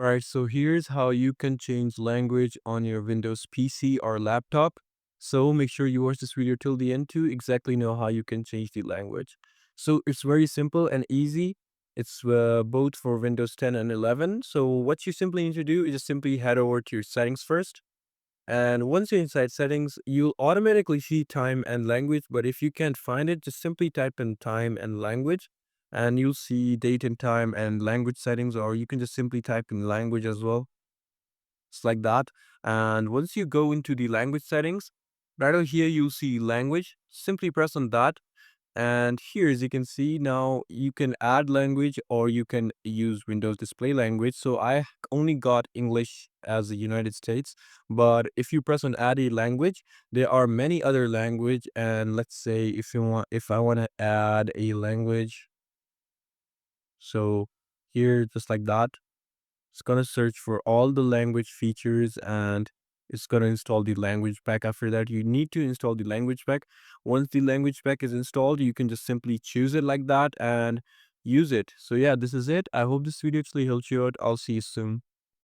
Alright, so here's how you can change language on your Windows PC or laptop. So make sure you watch this video till the end to exactly know how you can change the language. So it's very simple and easy. It's both for Windows 10 and 11. So what you simply need to do is just simply head over to your settings first. And once you're inside settings, you'll automatically see time and language. But if you can't find it, just simply type in time and language and you'll see date and time and language settings, or you can just simply type in language as well. It's like that. And once you go into the language settings, right over here, you'll see language. Simply press on that and here, as you can see now, you can add language or you can use Windows Display Language. So I only got English as the United States, but if you press on add a language, there are many other language. And let's say if I want to add a language, so here, just like that, it's gonna search for all the language features and it's gonna install the language pack. After that, you need to install the language pack. Once the language pack is installed, you can just simply choose it like that and use it. So yeah, this is it. I hope this video actually helped you out. I'll see you soon.